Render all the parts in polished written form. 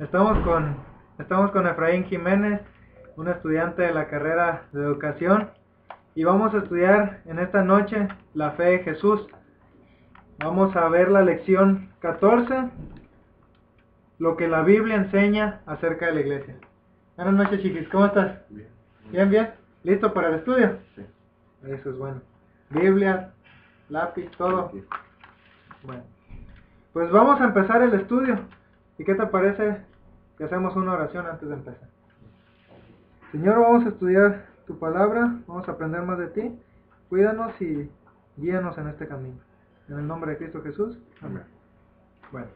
Estamos con Efraín Jiménez, un estudiante de la carrera de educación, y vamos a estudiar en esta noche la fe de Jesús. Vamos a ver la lección 14, lo que la Biblia enseña acerca de la iglesia. Buenas noches, chiquis, ¿cómo estás? Bien. Bien. ¿Listo para el estudio? Sí. Eso es bueno. Biblia, lápiz, todo. Sí. Bueno, pues vamos a empezar el estudio. ¿Y qué te parece que hacemos una oración antes de empezar? Señor, vamos a estudiar tu palabra, vamos a aprender más de ti. Cuídanos y guíanos en este camino. En el nombre de Cristo Jesús. Amén. Bueno,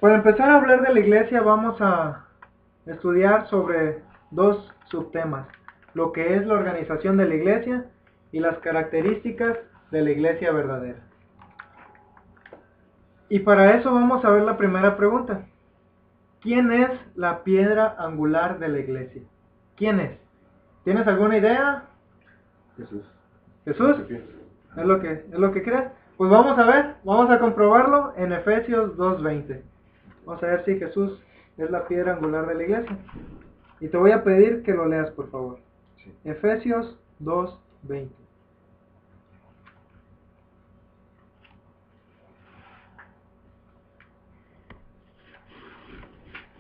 para empezar a hablar de la iglesia vamos a estudiar sobre dos subtemas: lo que es la organización de la iglesia y las características de la iglesia verdadera. Y para eso vamos a ver la primera pregunta. ¿Quién es la piedra angular de la iglesia? ¿Quién es? ¿Tienes alguna idea? Jesús. ¿Jesús? ¿Qué piensas? ¿Es lo que crees? Pues vamos a ver, vamos a comprobarlo en Efesios 2:20. Vamos a ver si Jesús es la piedra angular de la iglesia. Y te voy a pedir que lo leas, por favor. Sí. Efesios 2:20.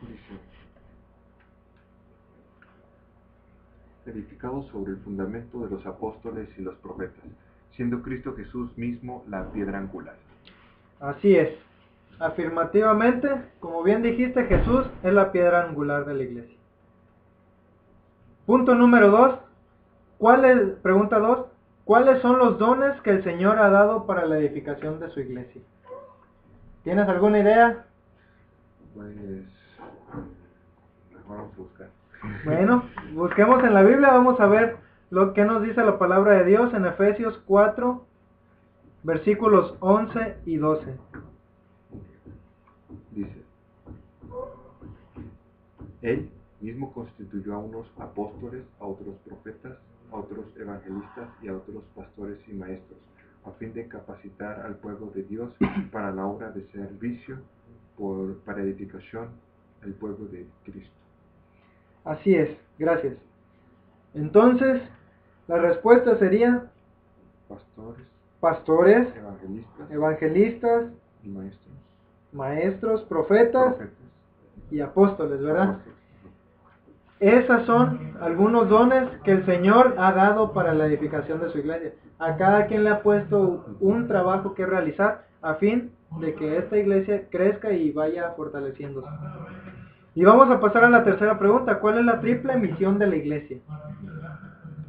Dice: edificado sobre el fundamento de los apóstoles y los profetas, siendo Cristo Jesús mismo la piedra angular. Así es. Afirmativamente, como bien dijiste, Jesús es la piedra angular de la iglesia. Punto número 2. Pregunta 2. ¿Cuáles son los dones que el Señor ha dado para la edificación de su iglesia? ¿Tienes alguna idea? Pues mejor vamos a buscar. Bueno, busquemos en la Biblia, vamos a ver lo que nos dice la palabra de Dios en Efesios 4, versículos 11 y 12. Dice: Él mismo constituyó a unos apóstoles, a otros profetas, a otros evangelistas y a otros pastores y maestros, a fin de capacitar al pueblo de Dios para la obra de servicio, para edificación del pueblo de Cristo. Así es, gracias. Entonces, la respuesta sería pastores, evangelistas, y maestros, maestros, profetas y apóstoles, ¿verdad? Esas son algunos dones que el Señor ha dado para la edificación de su iglesia. A cada quien le ha puesto un trabajo que realizar a fin de que esta iglesia crezca y vaya fortaleciéndose. Y vamos a pasar a la tercera pregunta. ¿Cuál es la triple misión de la iglesia?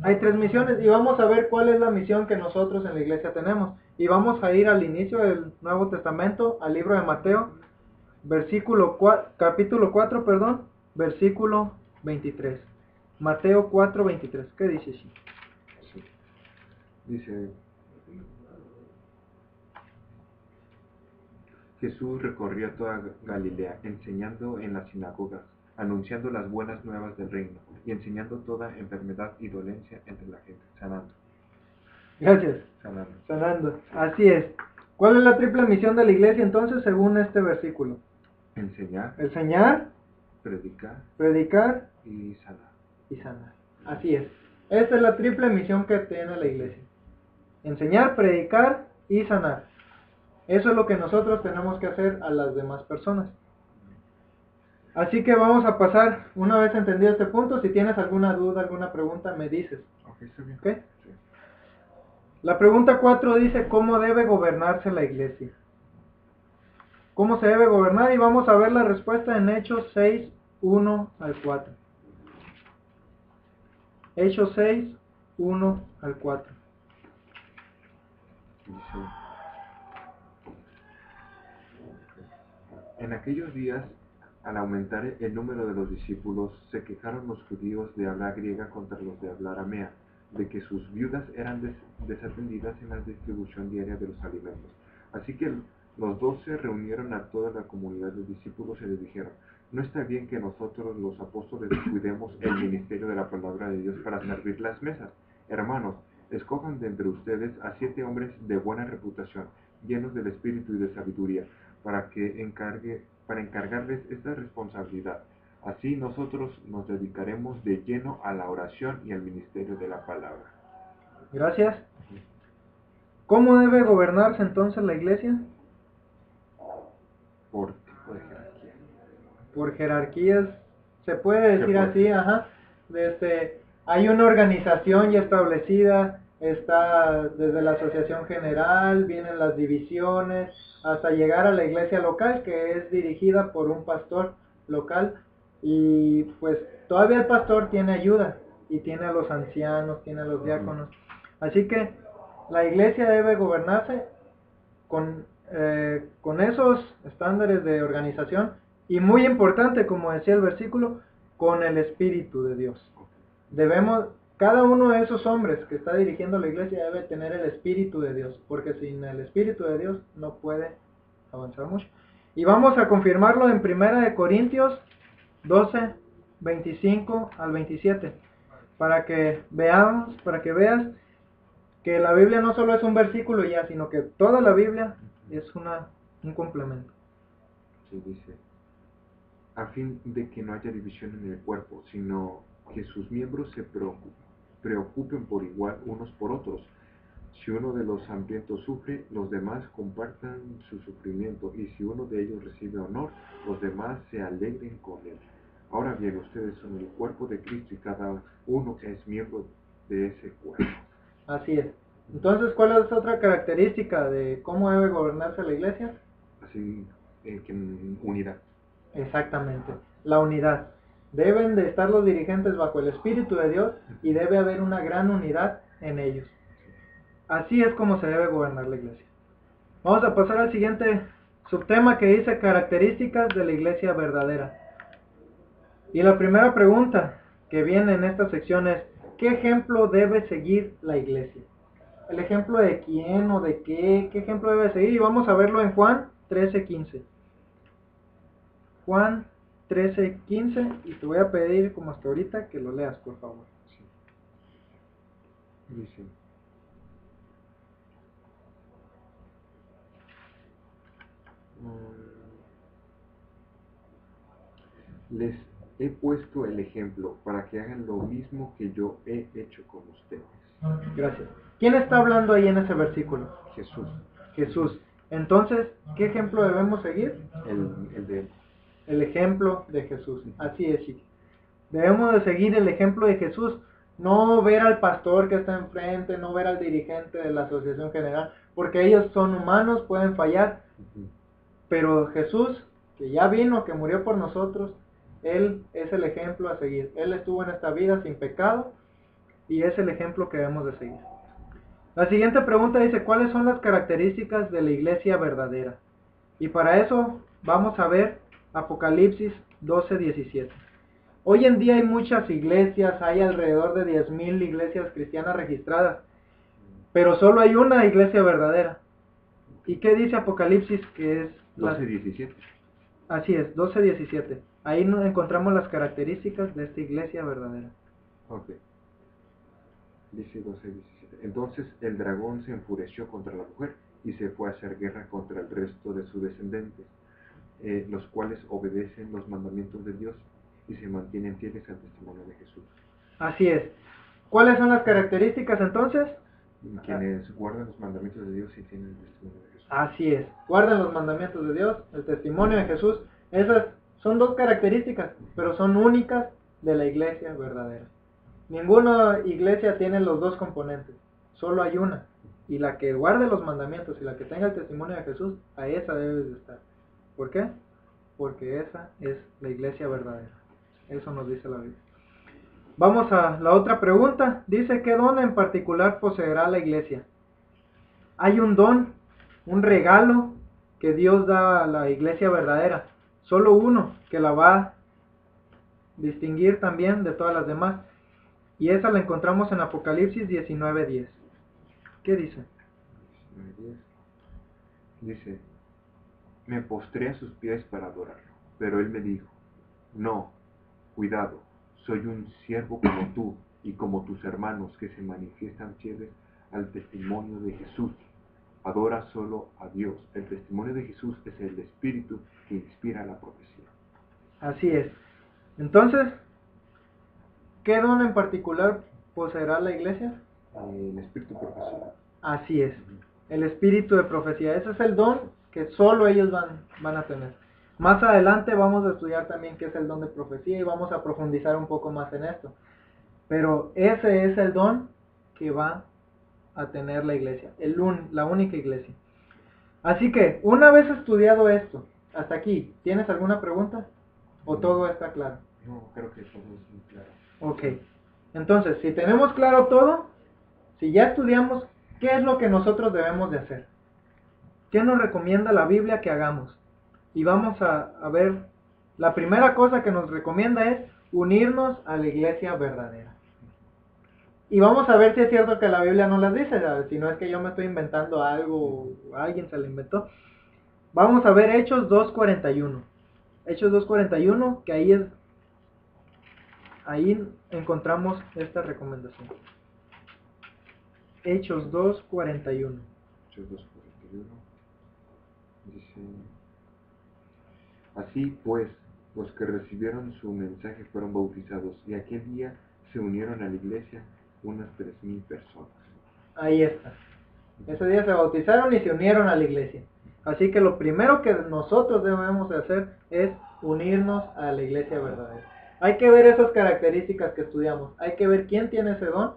Hay 3 misiones y vamos a ver cuál es la misión que nosotros en la iglesia tenemos. Y vamos a ir al inicio del Nuevo Testamento, al libro de Mateo, capítulo 4, versículo 23. Mateo 4:23. ¿Qué dice así? Sí. Dice: Jesús recorría toda Galilea, enseñando en las sinagogas, anunciando las buenas nuevas del reino, y enseñando toda enfermedad y dolencia entre la gente, sanando. Gracias. Sanando. Sanando. Así es. ¿Cuál es la triple misión de la iglesia entonces según este versículo? Enseñar, predicar y sanar. Y sanar. Así es. Esta es la triple misión que tiene la iglesia: enseñar, predicar y sanar. Eso es lo que nosotros tenemos que hacer a las demás personas. Así que vamos a pasar, una vez entendido este punto, si tienes alguna duda, alguna pregunta, me dices. Ok, está bien. ¿Okay? Sí. La pregunta 4 dice: ¿cómo debe gobernarse la iglesia? ¿Cómo se debe gobernar? Y vamos a ver la respuesta en Hechos 6, 1 al 4. Hechos 6, 1 al 4. Dice: en aquellos días, al aumentar el número de los discípulos, se quejaron los judíos de habla griega contra los de habla aramea, de que sus viudas eran desatendidas en la distribución diaria de los alimentos. Así que los 12 reunieron a toda la comunidad de discípulos y les dijeron: no está bien que nosotros los apóstoles cuidemos el ministerio de la palabra de Dios para servir las mesas. Hermanos, escojan de entre ustedes a 7 hombres de buena reputación, llenos del espíritu y de sabiduría, para que para encargarles esta responsabilidad. Así nosotros nos dedicaremos de lleno a la oración y al ministerio de la palabra. Gracias. ¿Cómo debe gobernarse entonces la iglesia? Por tipo de jerarquía. Por jerarquías, se puede decir puede. así, ajá. Hay una organización ya establecida, está desde la asociación general, vienen las divisiones, hasta llegar a la iglesia local, que es dirigida por un pastor local, y pues todavía el pastor tiene ayuda, y tiene a los ancianos, tiene a los diáconos. Así que la iglesia debe gobernarse con esos estándares de organización, y muy importante, como decía el versículo, con el Espíritu de Dios. Cada uno de esos hombres que está dirigiendo la iglesia debe tener el Espíritu de Dios, porque sin el Espíritu de Dios no puede avanzar mucho. Y vamos a confirmarlo en 1 Corintios 12, 25 al 27, para que veas que la Biblia no solo es un versículo y ya, sino que toda la Biblia es un complemento. Sí, dice, a fin de que no haya división en el cuerpo, sino que sus miembros se preocupen por igual unos por otros. Si uno de los hambrientos sufre, los demás compartan su sufrimiento, y si uno de ellos recibe honor, los demás se alegren con él. Ahora bien, ustedes son el cuerpo de Cristo y cada uno es miembro de ese cuerpo. Así es. Entonces, ¿cuál es otra característica de cómo debe gobernarse la iglesia? Así que unidad. Exactamente, la unidad. Deben de estar los dirigentes bajo el Espíritu de Dios y debe haber una gran unidad en ellos. Así es como se debe gobernar la iglesia. Vamos a pasar al siguiente subtema que dice características de la iglesia verdadera. Y la primera pregunta que viene en esta sección es, ¿qué ejemplo debe seguir la iglesia? ¿El ejemplo de quién o de qué? ¿Qué ejemplo debe seguir? Y vamos a verlo en Juan 13:15. Juan 13:15, y te voy a pedir, como hasta ahorita, que lo leas, por favor. Sí. Dice, les he puesto el ejemplo para que hagan lo mismo que yo he hecho con ustedes. Gracias. ¿Quién está hablando ahí en ese versículo? Jesús. Jesús. Entonces, ¿qué ejemplo debemos seguir? El de él. El ejemplo de Jesús. Así es, chicos. Debemos de seguir el ejemplo de Jesús. No ver al pastor que está enfrente, no ver al dirigente de la asociación general, porque ellos son humanos, pueden fallar. Pero Jesús, que ya vino, que murió por nosotros, Él es el ejemplo a seguir. Él estuvo en esta vida sin pecado y es el ejemplo que debemos de seguir. La siguiente pregunta dice, ¿cuáles son las características de la iglesia verdadera? Y para eso vamos a ver Apocalipsis 12:17. Hoy en día hay muchas iglesias, hay alrededor de 10,000 iglesias cristianas registradas, pero solo hay una iglesia verdadera. ¿Y qué dice Apocalipsis? Que es 12:17. Así es, 12:17. Ahí encontramos las características de esta iglesia verdadera. Ok. Dice 12:17. Entonces el dragón se enfureció contra la mujer y se fue a hacer guerra contra el resto de sus descendientes, los cuales obedecen los mandamientos de Dios y se mantienen fieles al testimonio de Jesús. Así es. ¿Cuáles son las características entonces? Quienes guardan los mandamientos de Dios y tienen el testimonio de Jesús. Así es. Guardan los mandamientos de Dios, el testimonio de Jesús. Esas son dos características, pero son únicas de la iglesia verdadera. Ninguna iglesia tiene los dos componentes. Solo hay una. Y la que guarde los mandamientos y la que tenga el testimonio de Jesús, a esa debes de estar. ¿Por qué? Porque esa es la iglesia verdadera. Eso nos dice la Biblia. Vamos a la otra pregunta. Dice, ¿qué don en particular poseerá la iglesia? Hay un don, un regalo que Dios da a la iglesia verdadera. Solo uno que la va a distinguir también de todas las demás. Y esa la encontramos en Apocalipsis 19:10. ¿Qué dice? 19:10. Dice, me postré a sus pies para adorarlo, pero él me dijo, no, cuidado, soy un siervo como tú y como tus hermanos que se manifiestan fieles al testimonio de Jesús. adora solo a Dios. El testimonio de Jesús es el espíritu que inspira la profecía. Así es. Entonces, ¿qué don en particular poseerá la iglesia? El espíritu profesional. Así es. El espíritu de profecía. Ese es el don que solo ellos van a tener. Más adelante vamos a estudiar también qué es el don de profecía y vamos a profundizar un poco más en esto. Pero ese es el don que va a tener la iglesia, la única iglesia. Así que, una vez estudiado esto, hasta aquí, ¿tienes alguna pregunta? ¿O todo está claro? No, creo que todo es muy claro. Ok. Entonces, si tenemos claro todo, si ya estudiamos, ¿qué es lo que nosotros debemos de hacer? ¿Qué nos recomienda la Biblia que hagamos? Y vamos a ver, la primera cosa que nos recomienda es unirnos a la iglesia verdadera. Y vamos a ver si es cierto que la Biblia no las dice, ¿sabes? Si no es que yo me estoy inventando algo, o alguien se lo inventó. Vamos a ver Hechos 2:41. Hechos 2:41, que ahí encontramos esta recomendación. Hechos 2:41. Hechos 2:41 dice: Así pues, los que recibieron su mensaje fueron bautizados, y aquel día se unieron a la iglesia unas 3,000 personas. Ahí está. Ese día se bautizaron y se unieron a la iglesia. Así que lo primero que nosotros debemos de hacer es unirnos a la iglesia verdadera. Hay que ver esas características que estudiamos. Hay que ver quién tiene ese don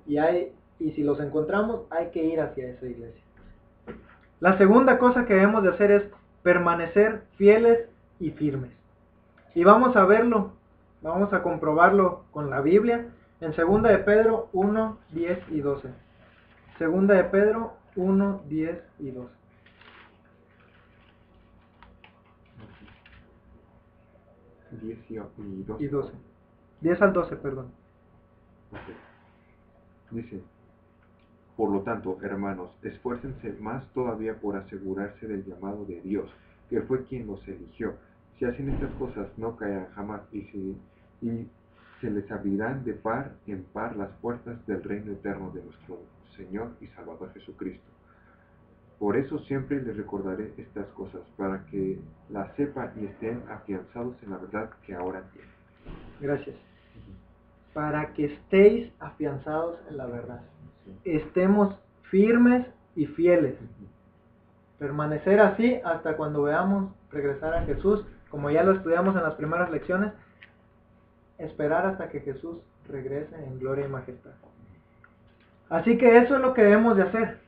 y si los encontramos, hay que ir hacia esa iglesia. La segunda cosa que debemos de hacer es permanecer fieles y firmes. Y vamos a verlo, vamos a comprobarlo con la Biblia en 2 de Pedro 1, 10 y 12. 2 de Pedro 1, 10 y 12. 10 y 12. Y 12. 10 al 12, perdón. Okay. Dice: Por lo tanto, hermanos, esfuércense más todavía por asegurarse del llamado de Dios, que fue quien los eligió. Si hacen estas cosas, no caerán jamás y se les abrirán de par en par las puertas del reino eterno de nuestro Señor y Salvador Jesucristo. Por eso siempre les recordaré estas cosas, para que las sepan y estén afianzados en la verdad que ahora tienen. Gracias. Para que estéis afianzados en la verdad. Estemos firmes y fieles. Permanecer así hasta cuando veamos regresar a Jesús, como ya lo estudiamos en las primeras lecciones, esperar hasta que Jesús regrese en gloria y majestad. Así que eso es lo que debemos de hacer.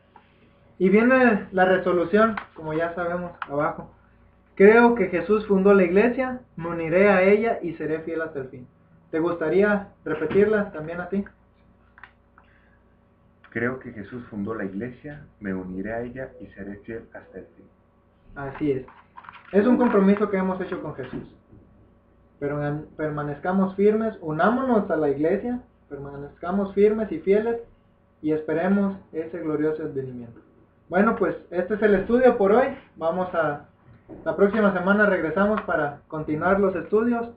Y viene la resolución, como ya sabemos abajo. Creo que Jesús fundó la iglesia, me uniré a ella y seré fiel hasta el fin. ¿Te gustaría repetirla también a ti? Creo que Jesús fundó la iglesia, me uniré a ella y seré fiel hasta el fin. Así es. Es un compromiso que hemos hecho con Jesús. Pero permanezcamos firmes, unámonos a la iglesia, permanezcamos firmes y fieles y esperemos ese glorioso advenimiento. Bueno, pues este es el estudio por hoy. La próxima semana regresamos para continuar los estudios.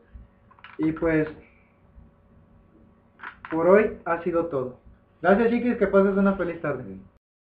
Y pues, por hoy ha sido todo. Gracias, chiquis, que pases una feliz tarde.